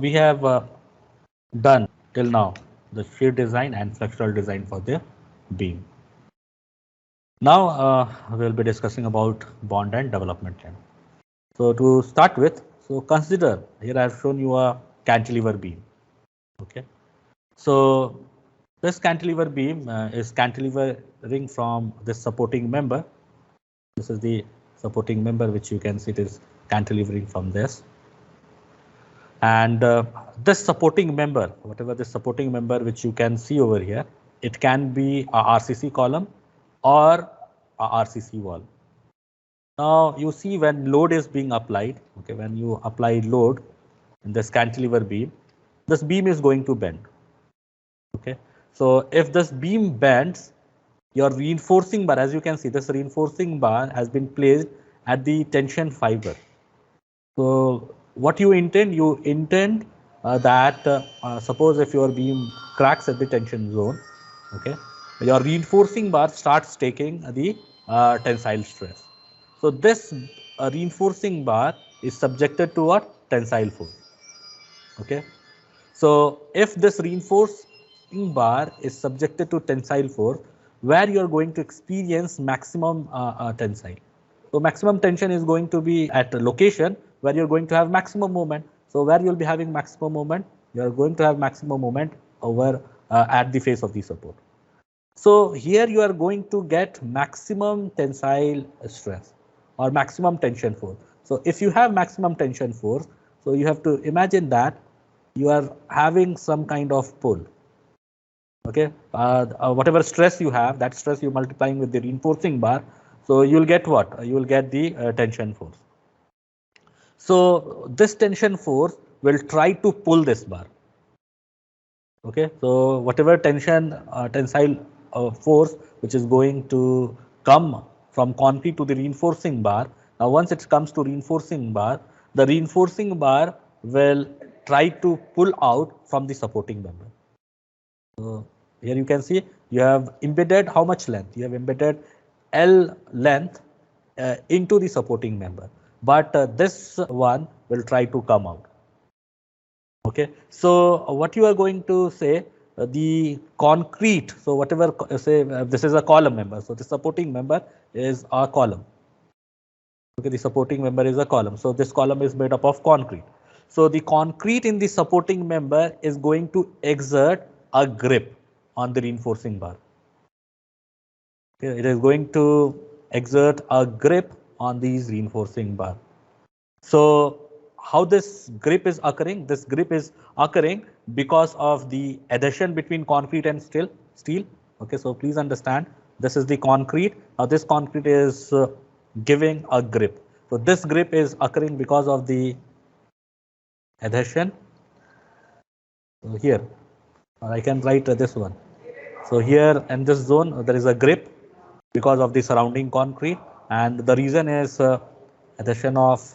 We have done till now the shear design and flexural design for the beam. Now we'll be discussing about bond and development chain. So to start with, so consider here I have shown you a cantilever beam. Okay, so this cantilever beam is cantilevering from this supporting member. This is the supporting member which you can see it is cantilevering from this. And this supporting member, whatever the supporting member which you can see over here, it can be a RCC column or a RCC wall. Now you see when load is being applied, okay, when you apply load in this cantilever beam, this beam is going to bend. Okay, so if this beam bends, your reinforcing bar, as you can see, this reinforcing bar has been placed at the tension fiber. So what you intend that suppose if your beam cracks at the tension zone, okay, your reinforcing bar starts taking the tensile stress. So this reinforcing bar is subjected to what? Tensile force. Okay. So if this reinforcing bar is subjected to tensile force, where you are going to experience maximum tensile. So maximum tension is going to be at a location where you're going to have maximum moment. So where you'll be having maximum moment, you're going to have maximum moment over at the face of the support. So here you are going to get maximum tensile stress or maximum tension force. So if you have maximum tension force, so you have to imagine that you are having some kind of pull. Okay, whatever stress you have, that stress you multiplying with the reinforcing bar, so you'll get what? You will get the tension force. So this tension force will try to pull this bar. Okay, so whatever tensile force which is going to come from concrete to the reinforcing bar. Now once it comes to reinforcing bar, the reinforcing bar will try to pull out from the supporting member. So here you can see you have embedded how much length? You have embedded L length into the supporting member, but this one will try to come out. Okay, so what you are going to say, the concrete, so whatever say this is a column member, so the supporting member is a column. Okay, the supporting member is a column, so this column is made up of concrete. So the concrete in the supporting member is going to exert a grip on the reinforcing bar. Okay, it is going to exert a grip on these reinforcing bar. So how this grip is occurring? This grip is occurring because of the adhesion between concrete and steel. Okay, so please understand this is the concrete. Now this concrete is giving a grip. So this grip is occurring because of the adhesion. So here I can write this one. So here in this zone there is a grip because of the surrounding concrete, and the reason is adhesion of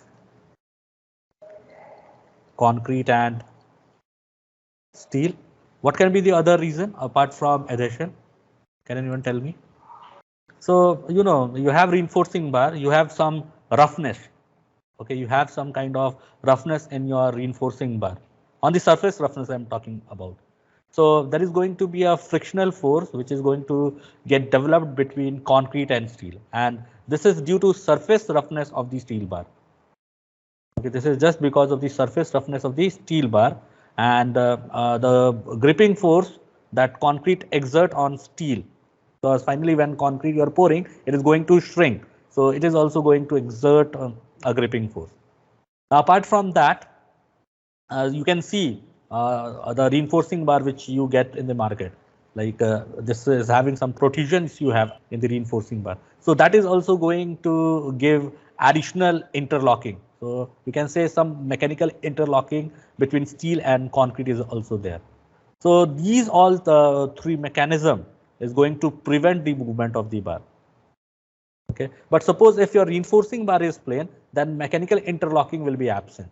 concrete and steel. What can be the other reason apart from adhesion? Can anyone tell me? So, you know, you have reinforcing bar, you have some roughness. Okay, you have some kind of roughness in your reinforcing bar. On the surface roughness I'm talking about. So there is going to be a frictional force which is going to get developed between concrete and steel. And this is due to surface roughness of the steel bar. Okay, this is just because of the surface roughness of the steel bar, and the gripping force that concrete exert on steel. Because finally when concrete you are pouring, it is going to shrink. So it is also going to exert a gripping force. Now, apart from that, you can see the reinforcing bar which you get in the market. Like this is having some protrusions you have in the reinforcing bar. So that is also going to give additional interlocking. So you can say some mechanical interlocking between steel and concrete is also there. So these all the three mechanism is going to prevent the movement of the bar. Okay, but suppose if your reinforcing bar is plain, then mechanical interlocking will be absent.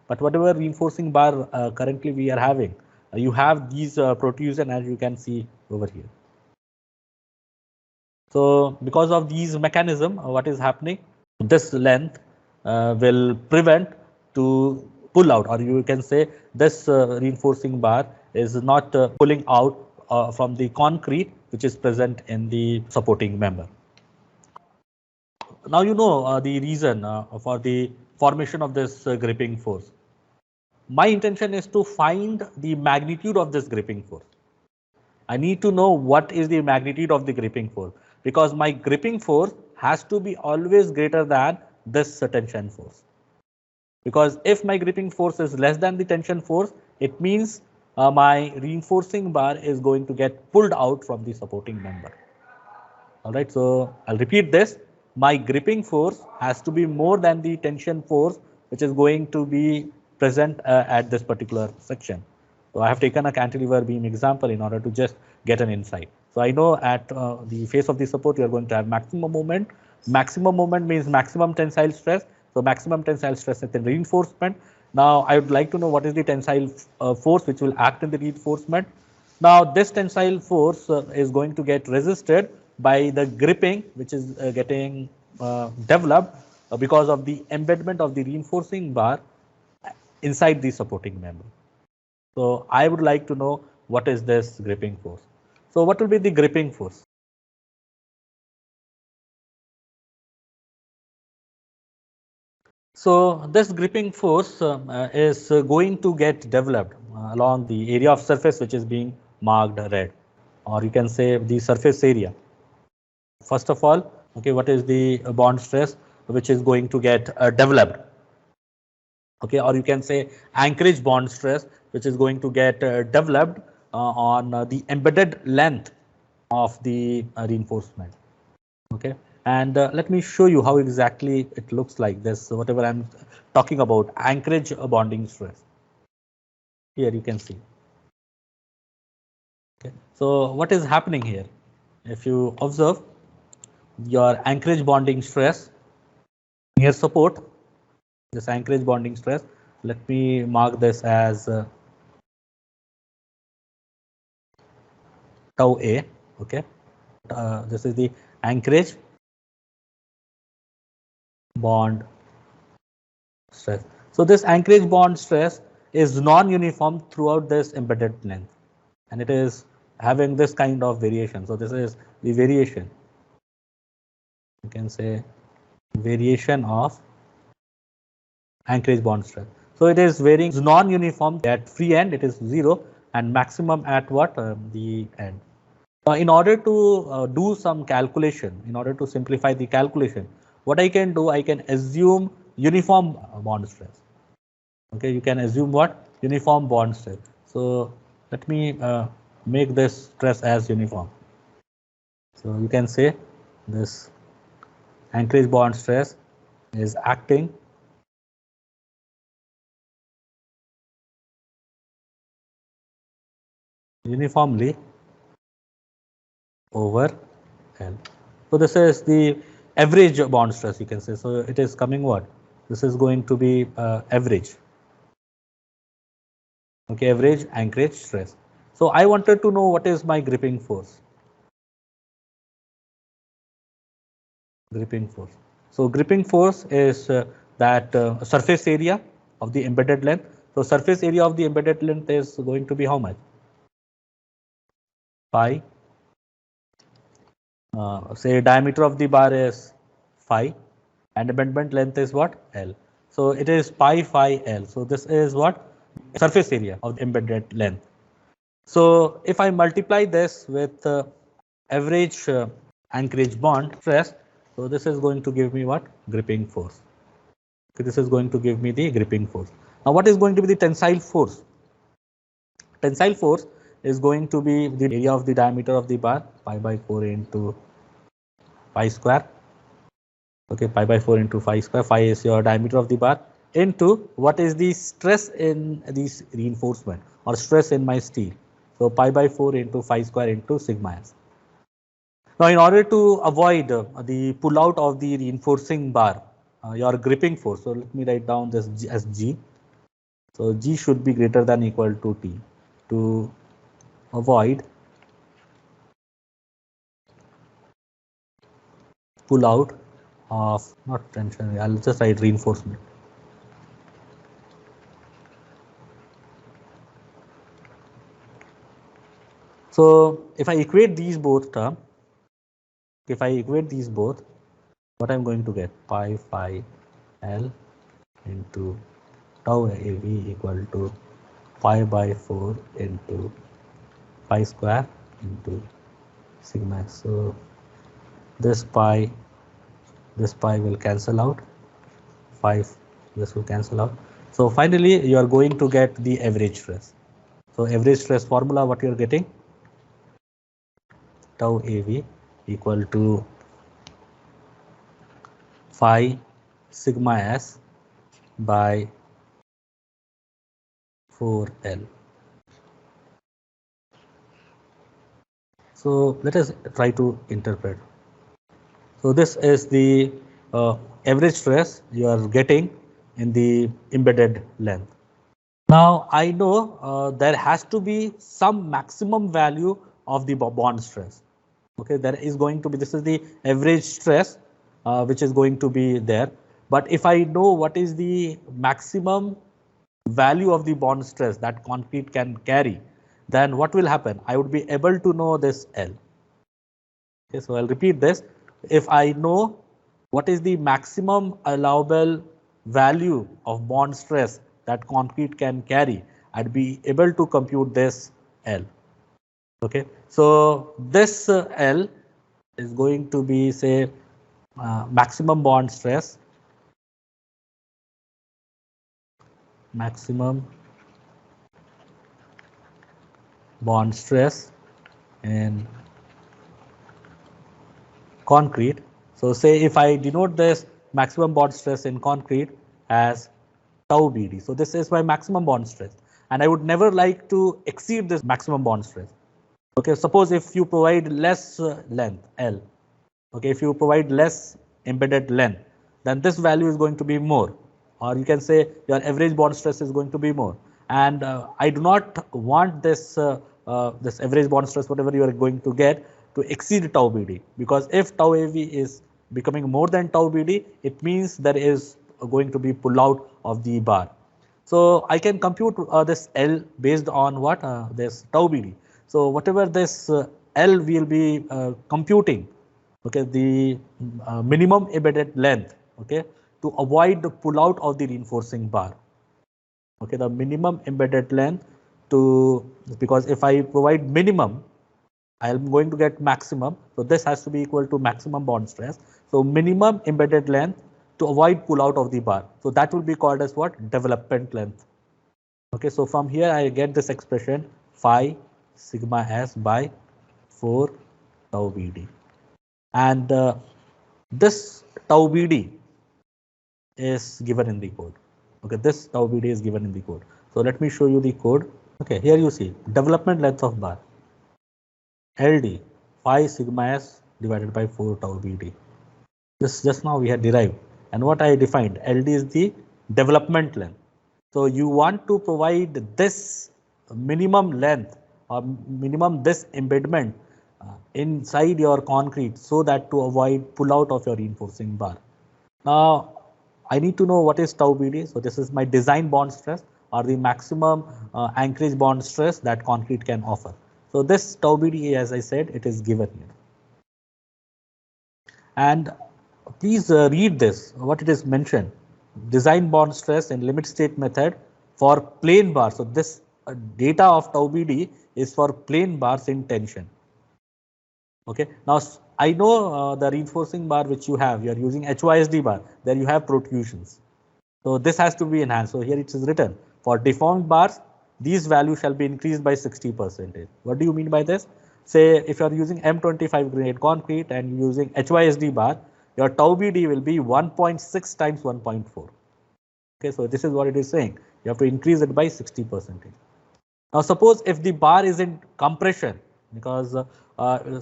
But whatever reinforcing bar currently we are having, you have these protrusion as you can see over here. So because of these mechanism, what is happening? This length will prevent to pull out, or you can say this reinforcing bar is not pulling out from the concrete which is present in the supporting member. Now you know the reason for the formation of this gripping force. My intention is to find the magnitude of this gripping force. I need to know what is the magnitude of the gripping force, because my gripping force has to be always greater than this tension force. Because if my gripping force is less than the tension force, it means my reinforcing bar is going to get pulled out from the supporting member. All right, so I'll repeat this. My gripping force has to be more than the tension force which is going to be present at this particular section. So I have taken a cantilever beam example in order to just get an insight. So I know at the face of the support you are going to have maximum moment. Maximum moment means maximum tensile stress. So maximum tensile stress at the reinforcement. Now I would like to know what is the tensile force which will act in the reinforcement. Now this tensile force is going to get resisted by the gripping which is getting developed because of the embedment of the reinforcing bar inside the supporting member. So I would like to know what is this gripping force. So what will be the gripping force? So this gripping force is going to get developed along the area of surface which is being marked red, or you can say the surface area. First of all, okay, what is the bond stress which is going to get developed? Okay, or you can say anchorage bond stress which is going to get developed on the embedded length of the reinforcement. Okay, and let me show you how exactly it looks like this. So whatever I'm talking about, anchorage bonding stress. Here you can see. Okay, so what is happening here? If you observe your anchorage bonding stress near support, this anchorage bonding stress, let me mark this as tau A. Okay, this is the anchorage bond stress. So this anchorage bond stress is non-uniform throughout this embedded length, and it is having this kind of variation. So this is the variation. You can say variation of anchorage bond stress. So it is varying non-uniform at free end, it is 0, and maximum at what? The end. In order to do some calculation, in order to simplify the calculation, what I can do, I can assume uniform bond stress. Okay, you can assume what? Uniform bond stress. So let me make this stress as uniform. So you can say this anchorage bond stress is acting uniformly over L. So this is the average bond stress, you can say. So it is coming what? This is going to be average. Okay, average anchorage stress. So I wanted to know what is my gripping force. Gripping force. So gripping force is that surface area of the embedded length. So surface area of the embedded length is going to be how much? Pi. Say diameter of the bar is phi, and embedment length is what? L. So it is pi phi L. So this is what? Surface area of the embedded length. So if I multiply this with average anchorage bond stress, so this is going to give me what? Gripping force. Okay, this is going to give me the gripping force. Now what is going to be the tensile force? Tensile force is going to be the area of the diameter of the bar, pi by 4 into pi square. Okay, pi by 4 into phi square. Phi is your diameter of the bar into what is the stress in this reinforcement or stress in my steel. So pi by 4 into phi square into sigma s. Now in order to avoid the pull out of the reinforcing bar, your gripping force. So let me write down this as G. So G should be greater than equal to T to avoid pull out of, not tension, I'll just write reinforcement. So if I equate these both terms, if I equate these both, what I'm going to get? Pi phi L into tau AV equal to pi by 4 into pi square into sigma. So this pi will cancel out. 5, this will cancel out. So finally, you are going to get the average stress. So average stress formula, what you are getting? Tau AV equal to phi sigma s by 4L. So let us try to interpret. So this is the average stress you are getting in the embedded length. Now I know there has to be some maximum value of the bond stress. Okay, there is going to be, this is the average stress which is going to be there. But if I know what is the maximum value of the bond stress that concrete can carry, then what will happen? I would be able to know this L. Okay, so I'll repeat this. If I know what is the maximum allowable value of bond stress that concrete can carry, I'd be able to compute this L. Okay, so this L is going to be, say, maximum bond stress, maximum bond stress in concrete. So say if I denote this maximum bond stress in concrete as tau BD. So this is my maximum bond stress, and I would never like to exceed this maximum bond stress. Okay, suppose if you provide less length L, okay, if you provide less embedded length, then this value is going to be more, or you can say your average bond stress is going to be more. And I do not want this this average bond stress, whatever you are going to get, to exceed tau BD, because if tau AV is becoming more than tau BD, it means there is going to be pull out of the bar. So I can compute this L based on what? This tau BD. So whatever this L will be computing, okay, the minimum embedded length, okay, to avoid the pull out of the reinforcing bar. Okay, the minimum embedded length to, because if I provide minimum, I am going to get maximum. So this has to be equal to maximum bond stress. So minimum embedded length to avoid pull out of the bar. So that will be called as what? Development length. Okay, so from here I get this expression phi sigma s by 4 tau BD. And this tau BD is given in the code. Okay, this tau BD is given in the code. So let me show you the code. Okay, here you see development length of bar. LD phi sigma s divided by 4 tau BD. This just now we had derived, and what I defined, LD is the development length. So you want to provide this minimum length or minimum this embedment inside your concrete so that to avoid pull out of your reinforcing bar. Now I need to know what is tau BD. So this is my design bond stress, or the maximum anchorage bond stress that concrete can offer. So this tau BD, as I said, it is given here. And please read this, what it is mentioned. Design bond stress in limit state method for plain bars. So this data of tau BD is for plain bars in tension. Okay, now I know the reinforcing bar which you have, you are using HYSD bar, there you have protrusions. So this has to be enhanced. So here it is written, for deformed bars, these values shall be increased by 60%. What do you mean by this? Say if you are using M25 grade concrete and using HYSD bar, your tau BD will be 1.6 times 1.4. Okay, so this is what it is saying. You have to increase it by 60%. Now suppose if the bar is in compression, because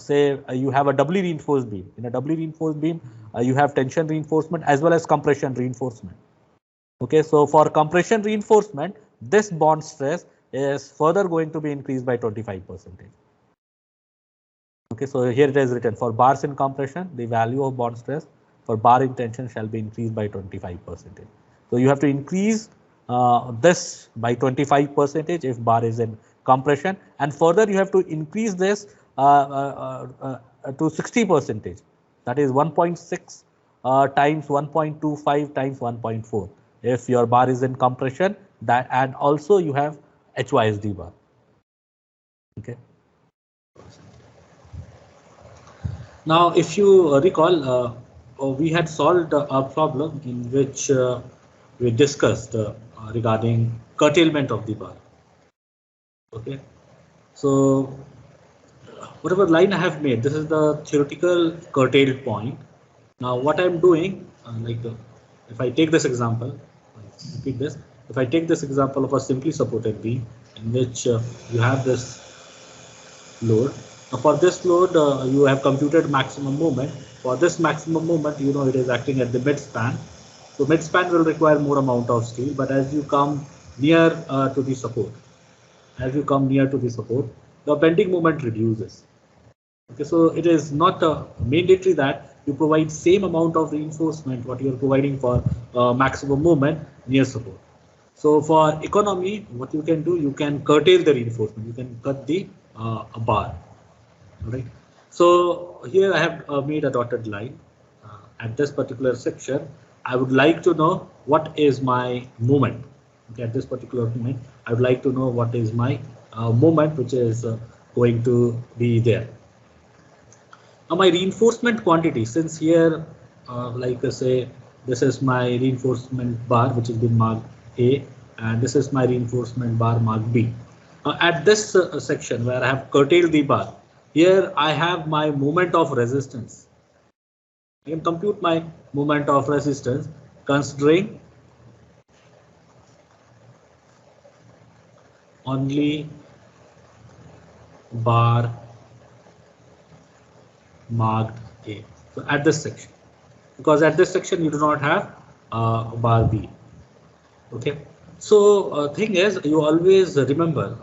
say you have a doubly reinforced beam. In a doubly reinforced beam, you have tension reinforcement as well as compression reinforcement. Okay, so for compression reinforcement, this bond stress is further going to be increased by 25%. Okay, so here it is written, for bars in compression, the value of bond stress for bar in tension shall be increased by 25%. So you have to increase this by 25% if bar is in compression, and further you have to increase this to 60%. That is 1.6 times 1.25 times 1.4. If your bar is in compression, that, and also you have HYSD bar. Okay. Now, if you recall, we had solved a problem in which we discussed regarding curtailment of the bar. Okay, so whatever line I have made, this is the theoretical curtailed point. Now, what I'm doing, if I take this example, repeat this. If I take this example of a simply supported beam in which you have this load. Now for this load, you have computed maximum moment. For this maximum moment, you know it is acting at the mid span. So mid span will require more amount of steel, but as you come near to the support, the bending moment reduces. Okay, so it is not mandatory that you provide same amount of reinforcement what you are providing for maximum moment near support. So for economy, what you can do, you can curtail the reinforcement. You can cut the bar. Right. So here I have made a dotted line. At this particular section, I would like to know what is my moment. Okay, at this particular moment, I would like to know what is my moment which is going to be there. Now my reinforcement quantity, since here, like I say, this is my reinforcement bar which has been marked A, and this is my reinforcement bar marked B. At this section where I have curtailed the bar, here I have my moment of resistance. I can compute my moment of resistance considering only bar marked A. So at this section, because at this section you do not have bar B. Okay. So thing is, you always remember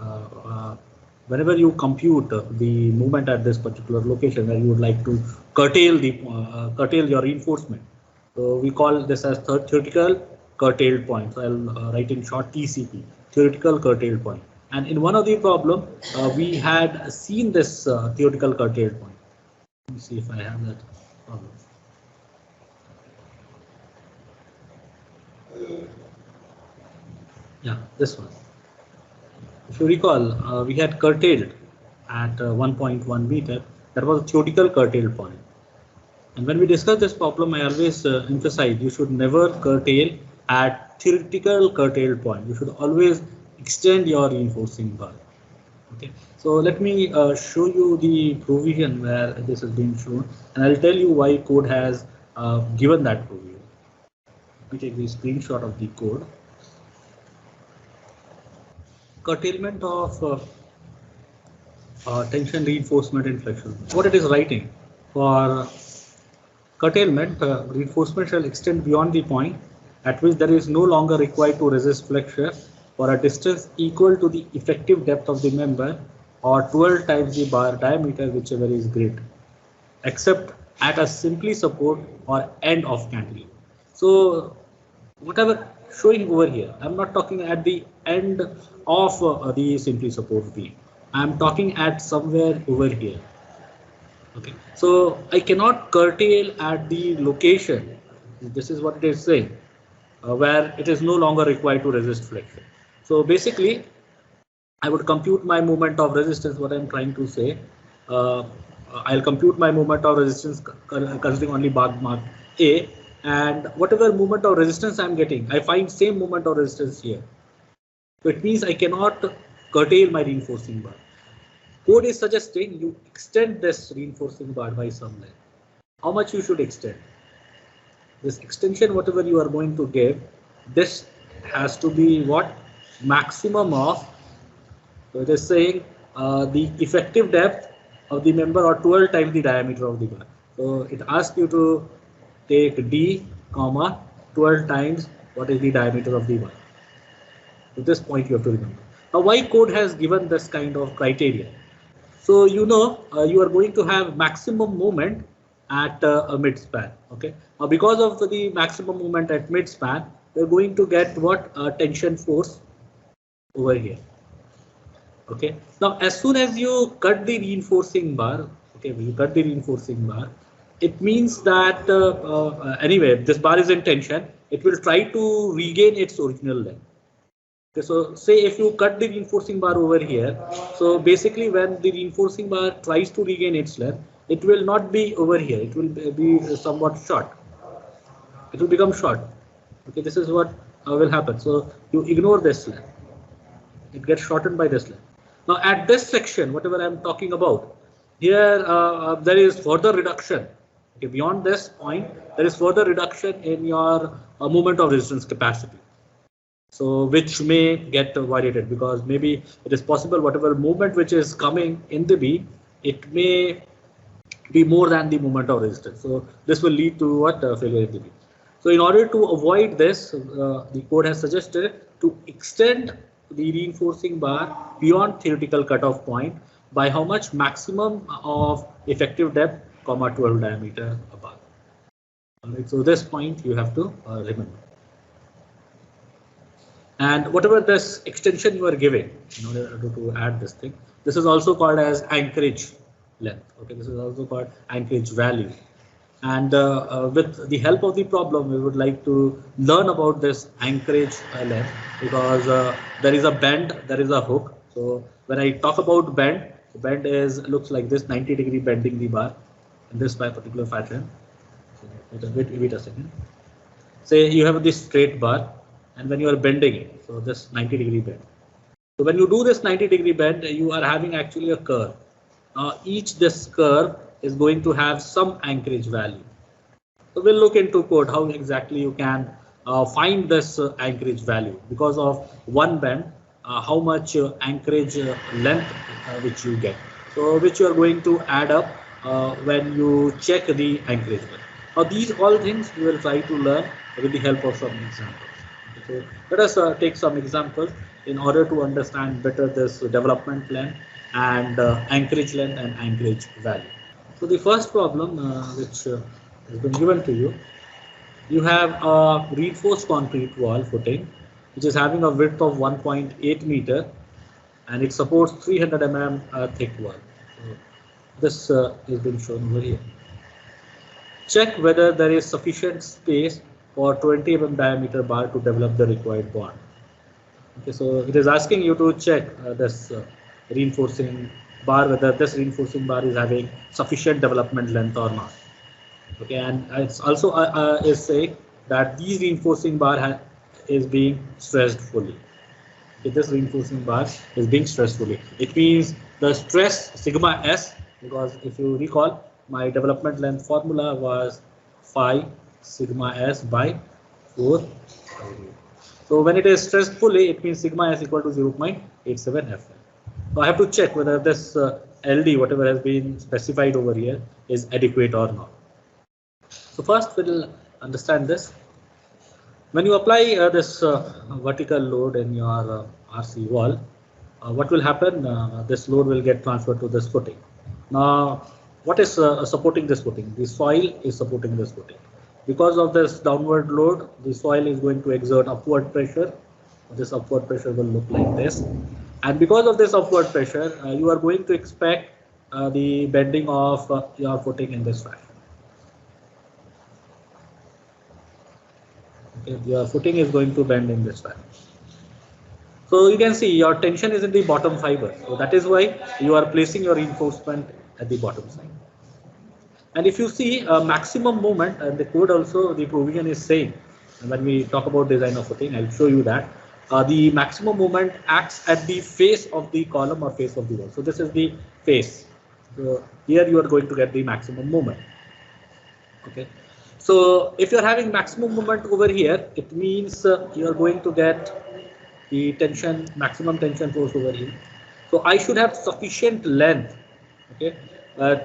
whenever you compute the movement at this particular location where you would like to curtail the curtail your reinforcement. So we call this as theoretical curtailed point. So I'll write in short TCP, theoretical curtailed point. And in one of the problem, we had seen this theoretical curtailed point. Let me see if I have that problem. Yeah, this one. If you recall, we had curtailed at 1.1 meter. That was a theoretical curtailed point. And when we discuss this problem, I always emphasize you should never curtail at theoretical curtailed point. You should always extend your reinforcing bar. Okay. So let me show you the provision where this is being shown, and I'll tell you why code has given that provision. Let me take the screenshot of the code. Curtailment of tension reinforcement in flexion. What it is writing for curtailment, reinforcement shall extend beyond the point at which there is no longer required to resist flexure for a distance equal to the effective depth of the member or 12 times the bar diameter, whichever is greater, except at a simply support or end of cantilever. So whatever showing over here, I'm not talking at the end of the simply support beam. I'm talking at somewhere over here. Okay, so I cannot curtail at the location. This is what it is saying, where it is no longer required to resist flexion. So basically, I would compute my moment of resistance. What I'm trying to say, I'll compute my moment of resistance considering only bar mark A, and whatever moment of resistance I'm getting, I find same moment of resistance here. So it means I cannot curtail my reinforcing bar. Code is suggesting you extend this reinforcing bar by some length. How much you should extend? This extension, whatever you are going to give, this has to be what? Maximum of, so it is saying the effective depth of the member or 12 times the diameter of the bar. So it asks you to take D, comma, 12 times what is the diameter of the bar. To this point you have to remember. Now why code has given this kind of criteria? So you know you are going to have maximum moment at a mid span. Okay. Now because of the maximum moment at mid span, you're going to get what tension force over here. Okay. Now, as soon as you cut the reinforcing bar, okay, when you cut the reinforcing bar, it means that anyway, this bar is in tension. It will try to regain its original length. Okay, so say if you cut the reinforcing bar over here, so basically when the reinforcing bar tries to regain its length, it will not be over here. It will be somewhat short. It will become short. Okay, this is what will happen. So you ignore this length. It gets shortened by this length. Now at this section, whatever I'm talking about, here there is further reduction. Okay, beyond this point, there is further reduction in your moment of resistance capacity. So which may get violated because maybe it is possible whatever movement which is coming in the beam, it may be more than the moment of resistance. So this will lead to what failure in the beam. So in order to avoid this, the code has suggested to extend the reinforcing bar beyond theoretical cutoff point by how much maximum of effective depth, 12 diameter above. All right, so this point you have to remember. And whatever this extension you are giving in order to add this thing, this is also called as anchorage length. Okay, this is also called anchorage value. And with the help of the problem, we would like to learn about this anchorage length because there is a bend, there is a hook. So when I talk about bend, bend is looks like this 90-degree bending the bar in this by particular fashion. So wait a second. Say you have this straight bar and when you are bending it, so this 90-degree bend. So when you do this 90-degree bend, you are having actually a curve. Each this curve is going to have some anchorage value. So we'll look into code how exactly you can find this anchorage value because of one bend, how much anchorage length which you get. So which you are going to add up when you check the anchorage value. Now these all things we will try to learn with the help of some examples. So let us take some examples in order to understand better this development length and anchorage length and anchorage value. So the first problem which has been given to you, you have a reinforced concrete wall footing which is having a width of 1.8 meter and it supports 300 mm thick wall. So this has been shown over here. Check whether there is sufficient space for 20 mm diameter bar to develop the required bond. Okay, so it is asking you to check this reinforcing bar, whether this reinforcing bar is having sufficient development length or not. Okay, and it's also is saying that these reinforcing bar is being stressed fully. Okay, this reinforcing bar is being stressed fully. It means the stress sigma s, because if you recall, my development length formula was phi sigma s by 4. So when it is stressed fully, it means sigma s equal to 0.87 Fm. So I have to check whether this LD, whatever has been specified over here, is adequate or not. So first we'll understand this. When you apply this vertical load in your RC wall, what will happen? This load will get transferred to this footing. Now, what is supporting this footing? The soil is supporting this footing. Because of this downward load, the soil is going to exert upward pressure. This upward pressure will look like this. And because of this upward pressure, you are going to expect the bending of your footing in this fashion. Okay, your footing is going to bend in this fashion. So you can see your tension is in the bottom fiber. So that is why you are placing your reinforcement at the bottom side. And if you see maximum moment, and the code also, the provision is saying, when we talk about design of footing, I'll show you that. The maximum moment acts at the face of the column or face of the wall. So this is the face. So here you are going to get the maximum moment. Okay. So if you are having maximum moment over here, it means you are going to get the tension, maximum tension force over here. So I should have sufficient length, okay,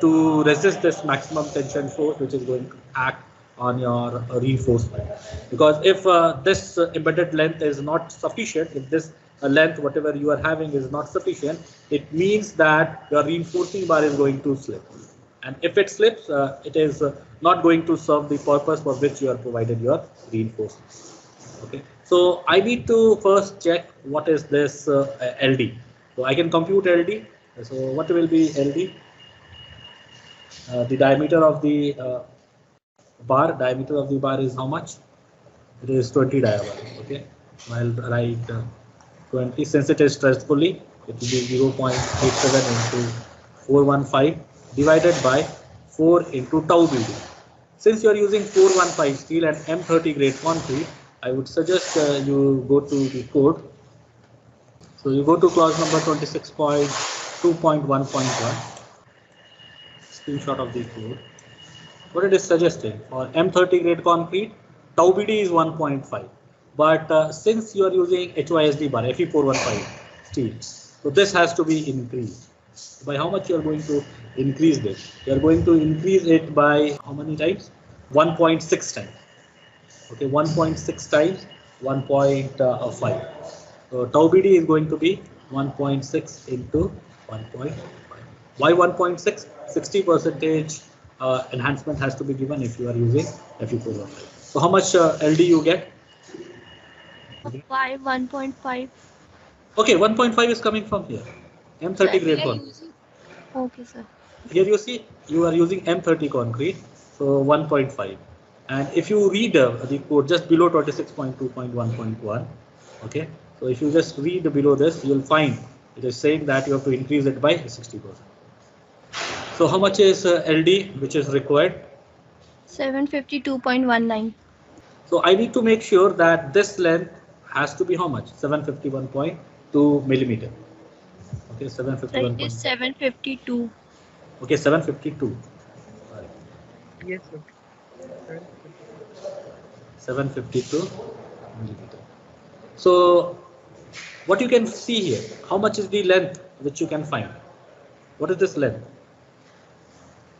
to resist this maximum tension force, which is going to act on your reinforcement. Because if this embedded length is not sufficient, if this length, whatever you are having, is not sufficient, it means that your reinforcing bar is going to slip. And if it slips, it is not going to serve the purpose for which you are provided your reinforcement. Okay, so I need to first check what is this LD. So I can compute LD. So what will be LD? The diameter of the bar is how much? It is 20 diameter. Okay, I'll write 20. Since it is stressfully, it will be 0.87 into 415 divided by 4 into tau BD. Since you are using 415 steel and M30 grade concrete, I would suggest you go to the code. So you go to clause number 26.2.1.1. Screenshot of the code. What it is suggesting for M30 grade concrete, tau BD is 1.5. But since you are using HYSD bar, Fe415 steel, so this has to be increased. By how much you are going to increase this? You are going to increase it by how many times? 1.6 times. Okay, 1.6 times 1.5. So tau BD is going to be 1.6 into 1.5. Why 1.6? 60% enhancement has to be given if you are using Fe415. So how much LD you get? 1.5. Okay, 1.5 is coming from here. M30 grade concrete. Okay, sir. Here you see you are using M30 concrete, so 1.5. And if you read the code just below 26.2.1.1, okay. So if you just read below this, you'll find it is saying that you have to increase it by 60%. So how much is LD which is required? 752.19. So I need to make sure that this length has to be how much? 751.2 millimeter. Okay, 751. It is 752. Okay, 752. Yes, sir. 752 millimeter. So what you can see here, how much is the length which you can find? What is this length?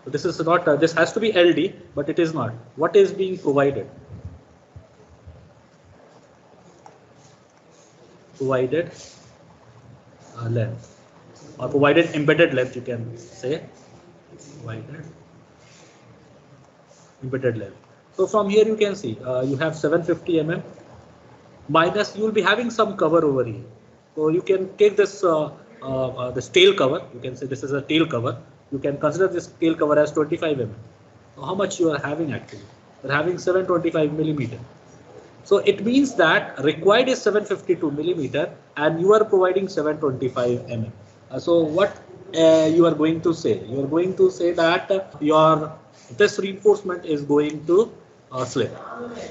So this is not, this has to be LD, but it is not. What is being provided? Provided length, or provided embedded length, you can say. Provided embedded length. So from here you can see you have 750 mm minus, you will be having some cover over here. So you can take this this tail cover. You can say this is a tail cover. You can consider this tail cover as 25 mm. So how much you are having actually? You're having 725 millimeter. So it means that required is 752 millimeter, and you are providing 725 mm. So what you are going to say? You are going to say that this reinforcement is going to slip.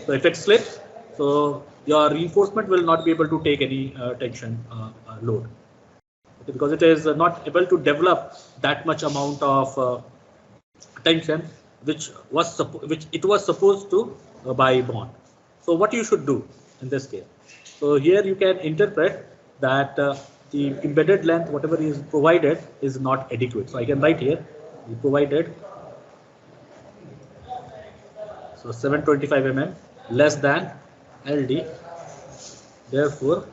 So if it slips, so your reinforcement will not be able to take any tension load, okay, because it is not able to develop that much amount of tension which it was supposed to by bond. So what you should do in this case? So here you can interpret that the embedded length, whatever is provided, is not adequate. So I can write here the provided, so 725 mm less than LD. Therefore,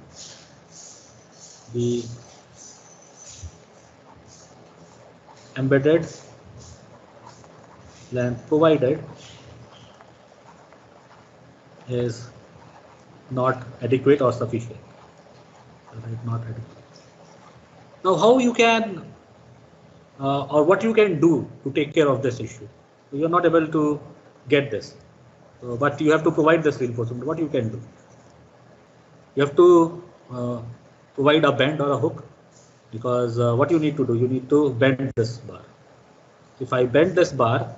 the embedded length provided is not adequate or sufficient. Right, not adequate. Now, how you can or what you can do to take care of this issue? So you are not able to get this, but you have to provide this reinforcement. What you can do? You have to provide a bend or a hook, because what you need to do, you need to bend this bar. If I bend this bar,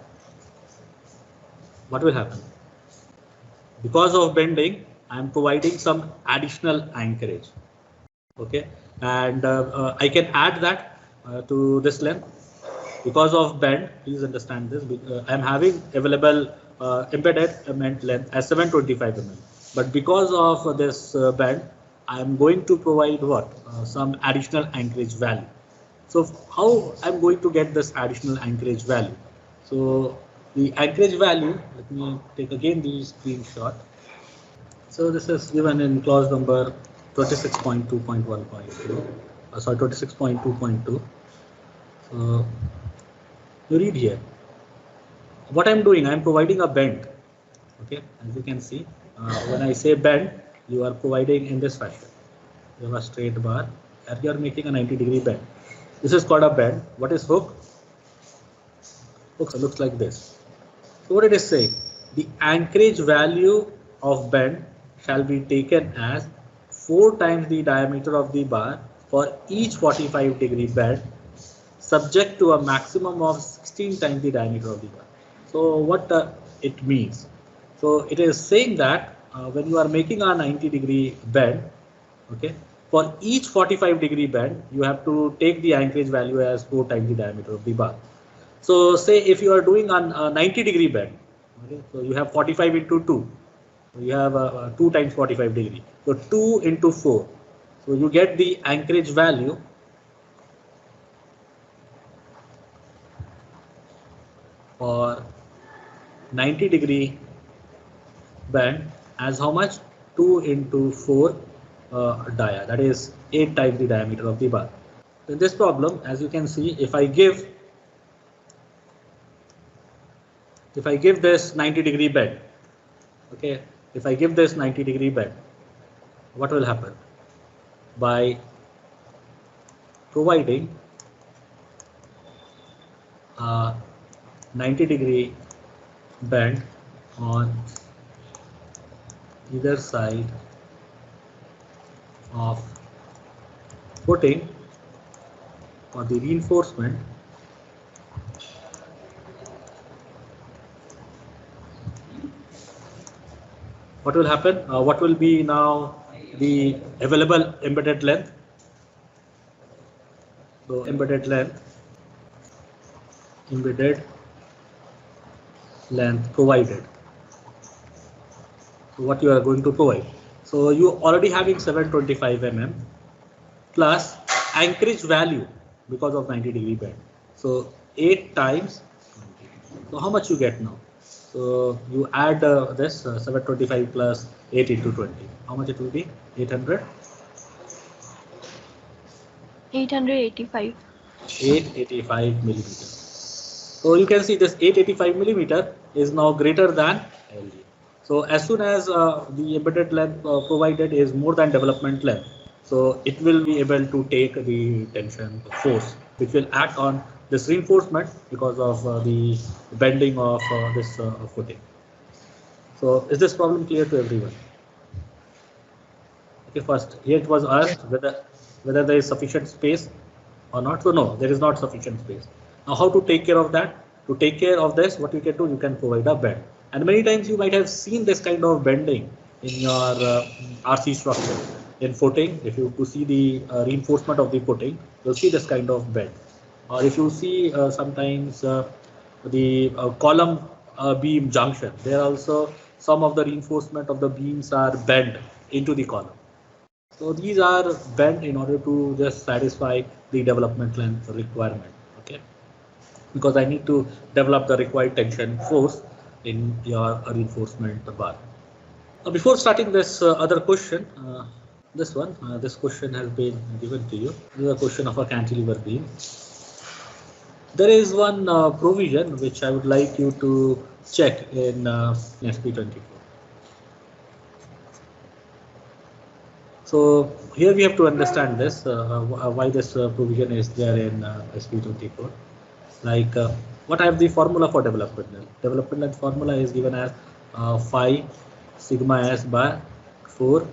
what will happen? Because of bending, I am providing some additional anchorage. Okay, and I can add that to this length. Because of bend, please understand this. I am having available embedded length as 725 mm. But because of this bend, I am going to provide what? Some additional anchorage value. So how I'm going to get this additional anchorage value? So the anchorage value, let me take again the screenshot. So this is given in clause number 26.2.1.2. Sorry, 26.2.2. So you read here. What I'm doing, I'm providing a bend. Okay, as you can see, when I say bend, you are providing in this fashion. You have a straight bar, and you are making a 90-degree bend. This is called a bend. What is hook? Hook looks like this. So what it is saying, the anchorage value of bend shall be taken as 4 times the diameter of the bar for each 45-degree bend, subject to a maximum of 16 times the diameter of the bar. So what it means? So it is saying that when you are making a 90-degree bend, okay, for each 45-degree bend, you have to take the anchorage value as 4 times the diameter of the bar. So say if you are doing a 90-degree bend, okay, so you have 45 into 2. So you have 2 times 45 degree. So 2 into 4. So you get the anchorage value for 90-degree bend as how much? 2 into 4 dia. That is 8 times the diameter of the bar. In this problem, as you can see, if I give this 90-degree bend, okay, if I give this 90-degree bend, what will happen? By providing a 90-degree bend on either side of footing or the reinforcement, what will happen? What will be now the available embedded length? So embedded length provided. So what you are going to provide? So you already having 725 mm plus anchorage value because of 90-degree bend. So 8 times. So how much you get now? So you add this 725 plus 8 into 20. How much it will be? 800? 885. 885 millimeter. So you can see this 885 millimeter is now greater than LD. So as soon as the embedded length provided is more than development length, so it will be able to take the tension force, which will act on this reinforcement because of the bending of this footing. So is this problem clear to everyone? Okay, first here it was asked whether there is sufficient space or not. So no, there is not sufficient space. Now how to take care of that? To take care of this, what you can do, you can provide a bend. And many times you might have seen this kind of bending in your RC structure. In footing, if you to see the reinforcement of the footing, you'll see this kind of bend. Or if you see sometimes the column beam junction, there also some of the reinforcement of the beams are bent into the column. So these are bent in order to just satisfy the development length requirement. Okay, because I need to develop the required tension force in your reinforcement bar. Before starting this other question, this question has been given to you. This is a question of a cantilever beam. There is one provision which I would like you to check in SP24. So here we have to understand this, why this provision is there in SP24. Like what I have the formula for development length. Development length formula is given as phi sigma s by 4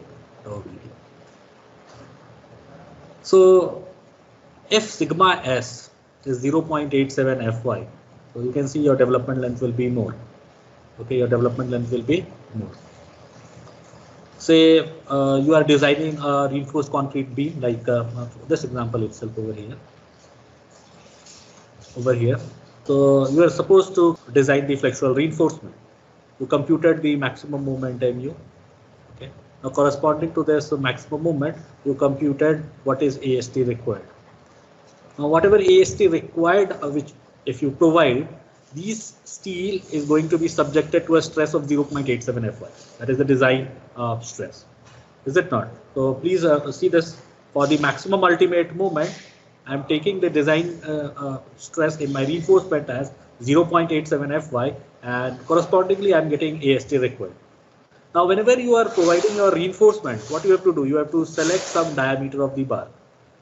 tau b. So if sigma s is 0.87 fy, so you can see your development length will be more. Okay, your development length will be more. Say you are designing a reinforced concrete beam, like this example itself over here. So you are supposed to design the flexural reinforcement. You computed the maximum moment mu. Okay. Now corresponding to this maximum moment, you computed what is AST required. Now whatever AST required, which if you provide, this steel is going to be subjected to a stress of 0.87 fy. That is the design stress. Is it not? So please see this. For the maximum ultimate moment, I am taking the design stress in my reinforcement as 0.87 fy, and correspondingly I am getting AST required. Now whenever you are providing your reinforcement, what you have to do, you have to select some diameter of the bar.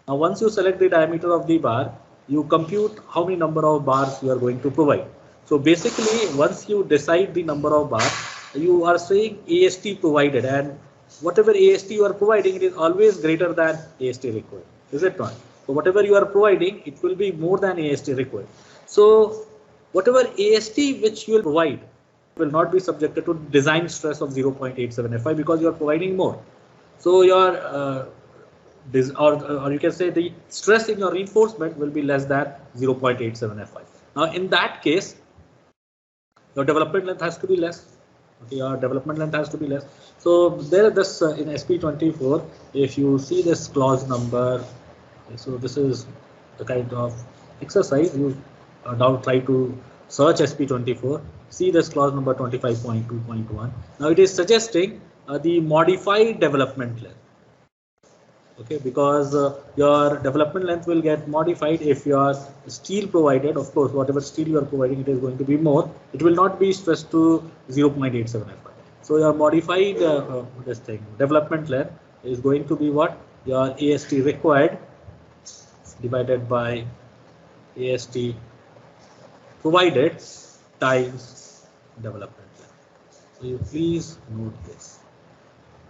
Now once you select the diameter of the bar, you compute how many number of bars you are going to provide. So basically once you decide the number of bars, you are saying AST provided, and whatever AST you are providing, it is always greater than AST required, is it not? So whatever you are providing, it will be more than AST required. So whatever AST which you will provide will not be subjected to design stress of 0.87 Fi because you are providing more. So your or you can say the stress in your reinforcement will be less than 0.87 Fi. Now in that case, your development length has to be less. Okay, your development length has to be less. So there, this in SP24, if you see this clause number, so this is the kind of exercise you now try to search SP24. See this clause number 25.2.1. Now it is suggesting the modified development length. Okay, because your development length will get modified if your steel provided, of course, whatever steel you are providing, it is going to be more. It will not be stressed to 0.87 Fi. So your modified this thing development length is going to be what? Your AST required divided by AST provided times development length. So you please note this.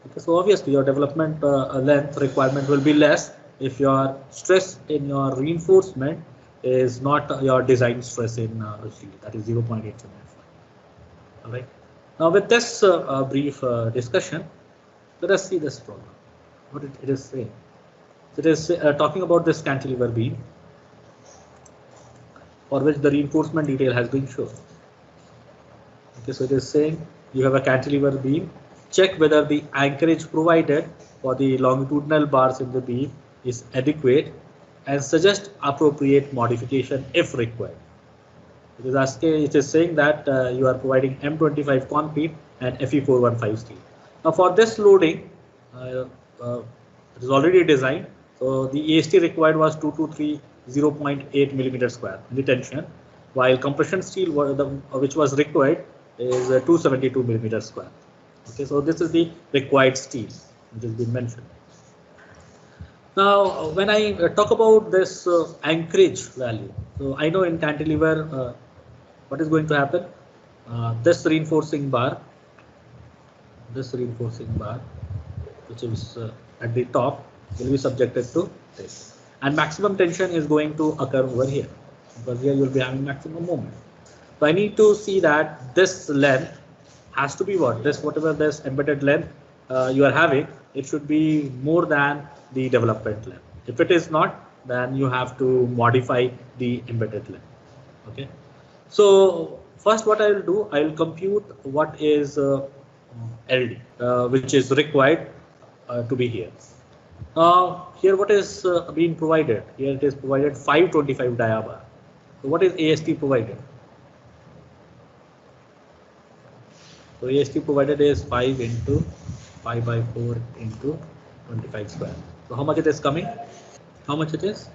Okay, so obviously your development length requirement will be less if your stress in your reinforcement is not your design stress in the steel, that is 0.87. All right. Now with this brief discussion, let us see this problem. What it is saying. It is talking about this cantilever beam for which the reinforcement detail has been shown. Okay, so it is saying you have a cantilever beam. Check whether the anchorage provided for the longitudinal bars in the beam is adequate and suggest appropriate modification if required. It is asking, it is saying that you are providing M25 concrete and Fe415 steel. Now for this loading, it is already designed. So the AST required was 223 0.8 millimeter square in the tension, while compression steel which was required is 272 millimeter square. Okay, so this is the required steel which has been mentioned. Now, when I talk about this anchorage value, so I know in cantilever what is going to happen. This reinforcing bar, which is at the top, will be subjected to this, and maximum tension is going to occur over here because here you will be having maximum moment. So I need to see that this length has to be what? This whatever this embedded length you are having, it should be more than the development length. If it is not, then you have to modify the embedded length. Okay. So first, what I will do, I will compute what is LD, which is required to be here. Here, what is being provided? Here it is provided 525 dia bar. So what is AST provided? So AST provided is 5 into 5 by 4 into 25 square. So how much it is coming? How much it is?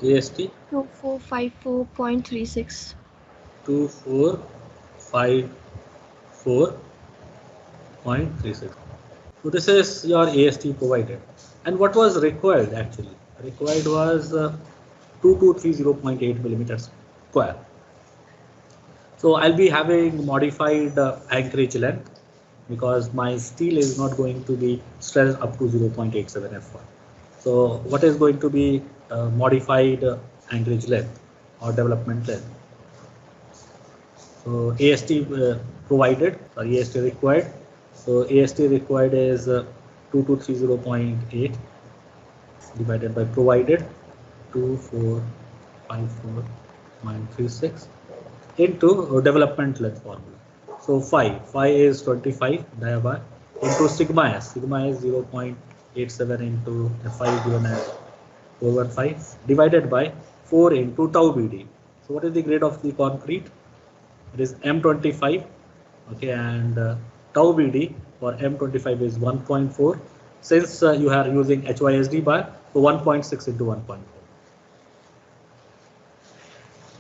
AST 2454.36. 2454.36. So this is your AST provided. And what was required actually? Required was 2230.8 millimeters square. So I'll be having modified anchorage length because my steel is not going to be stressed up to 0.87 F1. So what is going to be modified anchorage length or development length? So AST provided or AST required. So AST required is 2230.8 divided by provided 2454.36 into development length formula. So phi is 25 dia bar into sigma s. Sigma is 0.87 into Fi given as 415 divided by 4 into tau BD. So what is the grade of the concrete? It is M25. Okay, and tau BD for M25 is 1.4. Since you are using HYSD bar, so 1.6 into 1.4.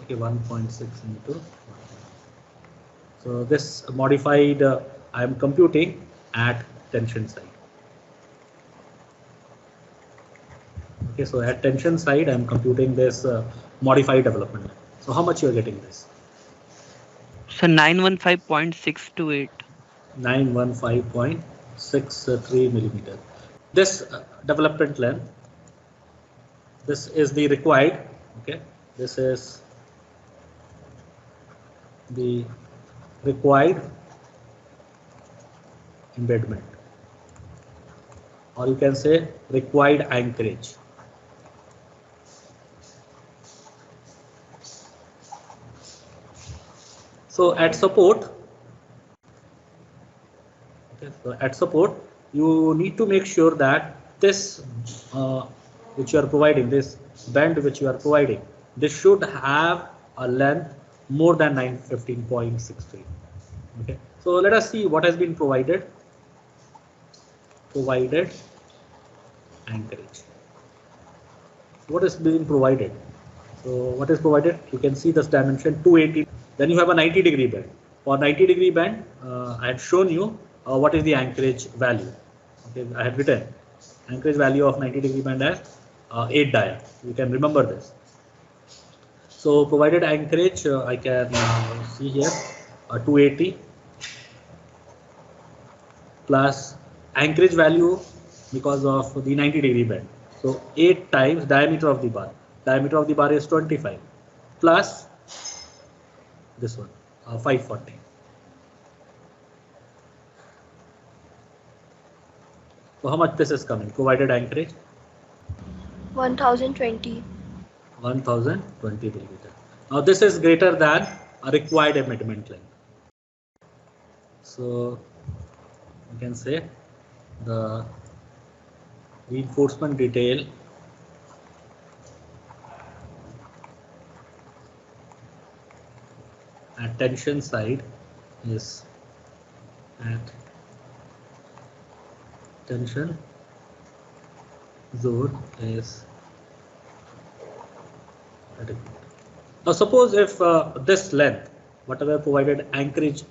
Okay, 1.6 into 1. So this modified I am computing at tension side. Okay, so at tension side, I'm computing this modified development. So how much you're getting this? So 915.628. 915.63 millimeter. This development length, this is the required. Okay, this is the required embedment, or you can say required anchorage. So at support, okay, so at support, you need to make sure that this which you are providing, this band which you are providing, this should have a length more than 915.63. Okay, so let us see what has been provided. Provided anchorage. What is being provided? So what is provided? You can see this dimension 280. Then you have a 90-degree band. For 90-degree band, I have shown you what is the anchorage value. Okay, I have written anchorage value of 90-degree band as 8 dia. You can remember this. So provided anchorage, I can see here 280 plus anchorage value because of the 90-degree bend. So 8 times diameter of the bar. Diameter of the bar is 25 plus this one 540. So how much this is coming? Provided anchorage 1020. 1020 millimeter. Now this is greater than a required embedment length. So you can say the reinforcement detail at tension side is at tension zone is adequate. Now suppose if this length, whatever provided anchorage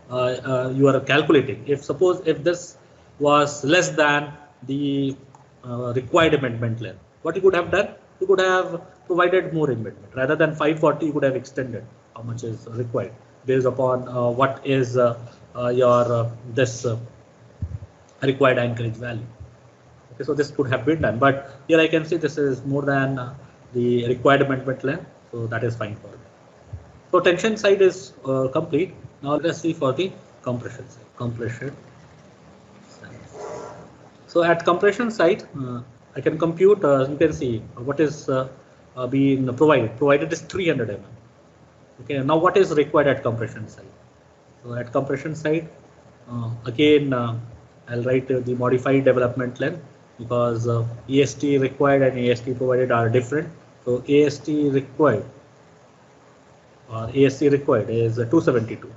you are calculating, if suppose if this was less than the required embedment length, what you could have done? You could have provided more embedment. Rather than 540, you could have extended how much is required based upon what is your this required anchorage value. Okay, so this could have been done, but here I can see this is more than the required embedment length, so that is fine for me. So tension side is complete. Now let's see for the compression side. Compression side. So at compression side, I can compute. You can see what is being provided. Provided is 300 mm. Okay. Now what is required at compression side? So at compression side, again I'll write the modified development length because AST required and AST provided are different. So AST required or ASC required is 272.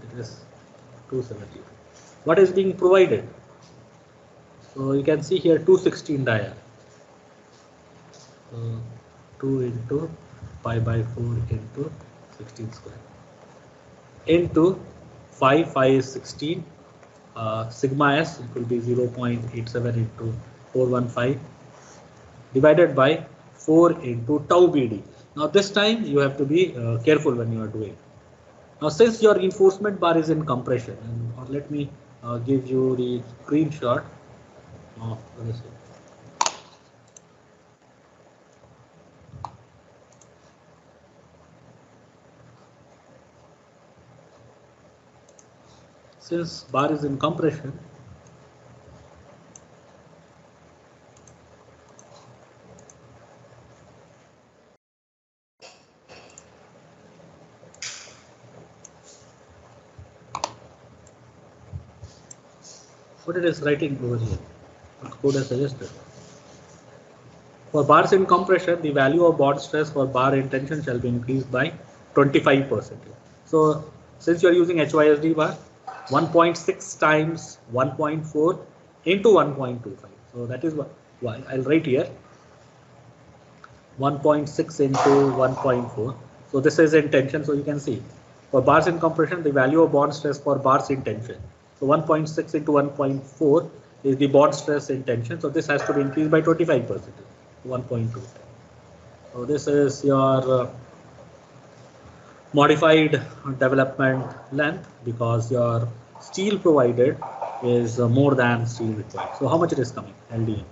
It is 272. What is being provided? So you can see here 216 dia. So 2 into pi by 4 into 16 square into 5 is 16. Sigma s, it will be 0.87 into 415 divided by 4 into tau BD. Now this time you have to be careful when you are doing. Now since your reinforcement bar is in compression, and let me give you the screenshot of this. Since bar is in compression, what it is writing over here, what code is suggested. For bars in compression, the value of bond stress for bar in tension shall be increased by 25%. So since you are using HYSD bar, 1.6 times 1.4 into 1.25. So that is why I'll write here 1.6 into 1.4. So this is in tension. So you can see for bars in compression, the value of bond stress for bars in tension. So 1.6 into 1.4 is the bond stress in tension. So this has to be increased by 25%, 1.2. So this is your modified development length because your steel provided is more than steel required. So how much it is coming? LDM.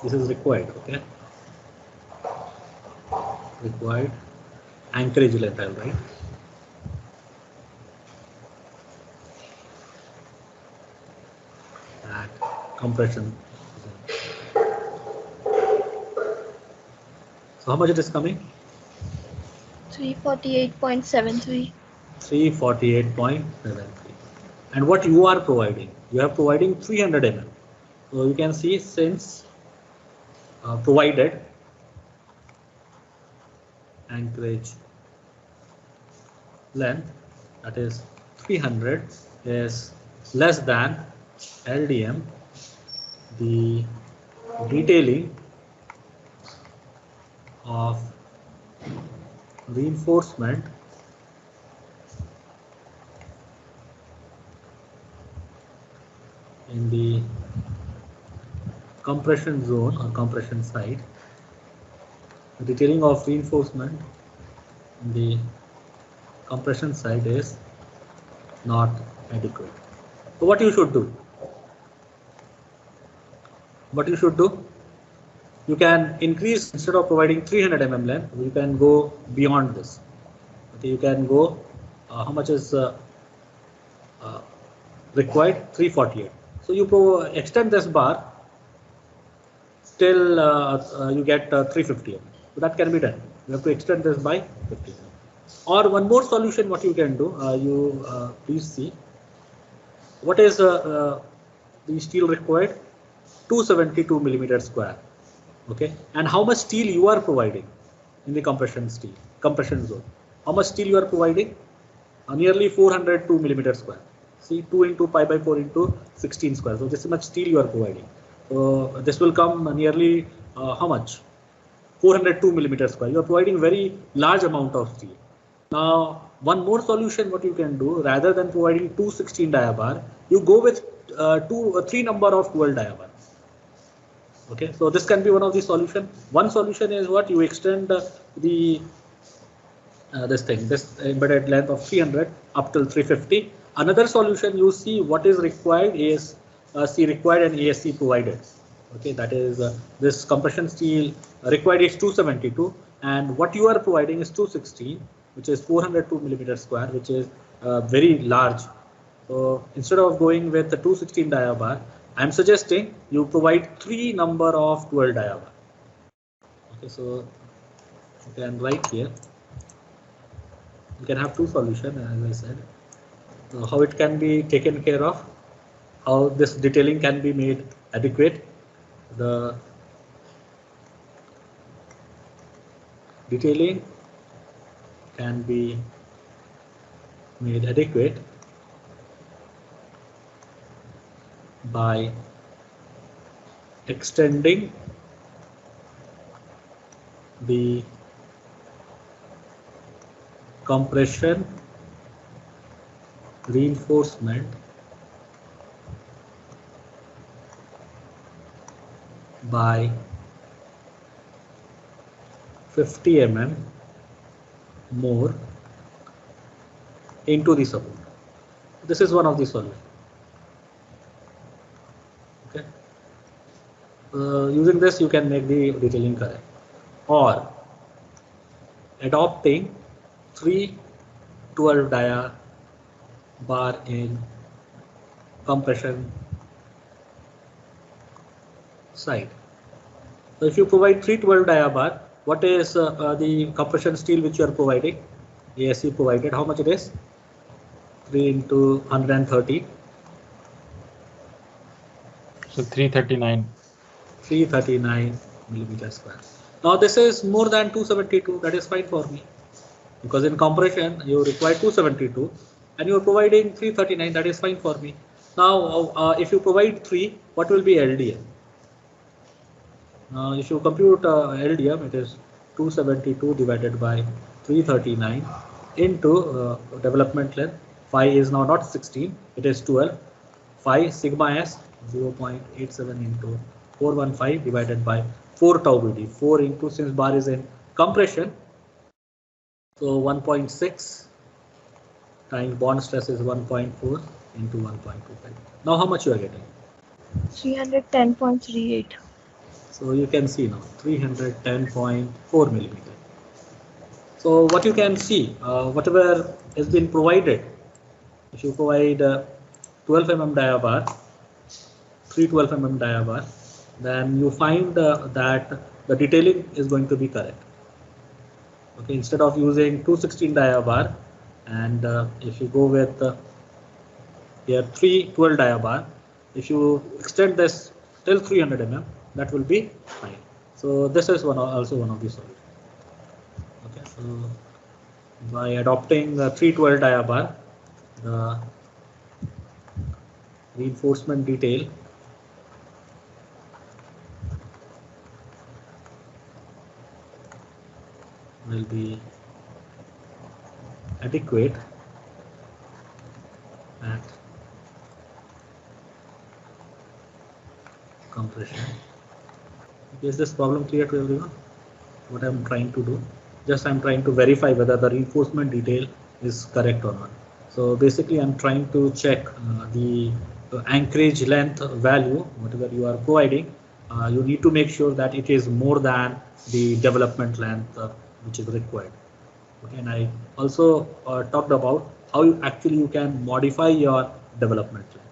This is required, okay? Required anchorage length, I'll write. At compression. So how much it is coming? 348.73. 348.73. And what you are providing? You are providing 300 mm. So you can see since provided anchorage length, that is 300, is less than LDM, the detailing of reinforcement in the compression zone or compression side, the detailing of reinforcement in the compression side is not adequate. So what you should do? What you should do? You can increase, instead of providing 300 mm length, you can go beyond this. Okay, you can go, how much is required? 348. So you extend this bar till you get 350 mm. So that can be done. You have to extend this by 50 mm. Or one more solution, what you can do, please see, what is the steel required? 272 millimeter square. Okay, and how much steel you are providing in the compression zone? How much steel you are providing? Nearly 402 millimeter square. See, 2 into pi by 4 into 16 square. So this is much steel you are providing. So this will come nearly how much? 402 millimeter square. You are providing very large amount of steel. Now, one more solution what you can do, rather than providing 216 dia bar, you go with 3 number of 12 dia bar. Okay, so this can be one of the solution. One solution is what you extend this embedded length of 300 up till 350. Another solution, you see what is required is required and ASC provided. Okay, that is this compression steel required is 272, and what you are providing is 216, which is 402 millimeter square, which is very large. So instead of going with the 216 dia bar, I am suggesting you provide 3 number of 12 dia bar. Okay, so you can write here. You can have 2 solutions, as I said. So how it can be taken care of, how this detailing can be made adequate. The detailing can be made adequate by extending the compression reinforcement by 50 mm more into the support. This is one of the solutions. Okay. Using this, you can make the detailing correct, or adopting 3 12 dia bar in compression side. So if you provide 3 12 dia bar, what is the compression steel which you are providing? ASC provided, how much it is? 3 into 130. So 339. 339 millimeter square. Now this is more than 272. That is fine for me, because in compression you require 272 and you are providing 339. That is fine for me. Now if you provide 3, what will be LDM? If you compute LDM, it is 272 divided by 339 into development length Phi is now not 16, it is 12. Phi sigma s 0.87 into 415 divided by 4 tau BD. 4 into, since bar is in compression, so 1.6 times bond stress is 1.4 into 1.25. Now how much you are getting? 310.38. So you can see now 310.4 millimeter. So what you can see, whatever has been provided, if you provide 12 mm dia bar, 312 mm dia bar, then you find that the detailing is going to be correct. Okay, instead of using 216 dia bar, and if you go with here 312 dia bar, if you extend this till 300 mm, that will be fine. So this is also one of the solutions. Okay, so by adopting 312 dia bar, the reinforcement detail will be adequate at compression. Is this problem clear to everyone? What I'm trying to do? Just I'm trying to verify whether the reinforcement detail is correct or not. So basically I'm trying to check the anchorage length value, whatever you are providing. You need to make sure that it is more than the development length which is required. Okay, and I also talked about how you can modify your development length,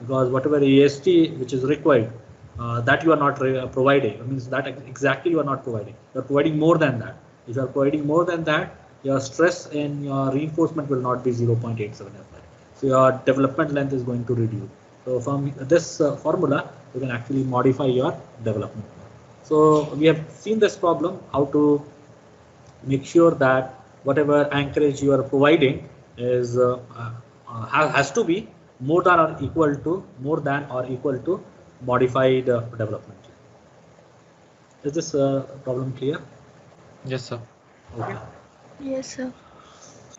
because whatever AST which is required, that you are not providing. It means that exactly you are not providing. You are providing more than that. If you are providing more than that, your stress in your reinforcement will not be 0.87 Fi. So your development length is going to reduce. So from this formula, you can actually modify your development. So we have seen this problem, how to make sure that whatever anchorage you are providing is has to be more than or equal to modified development. Is this problem clear? Yes, sir. Okay. Yes, sir.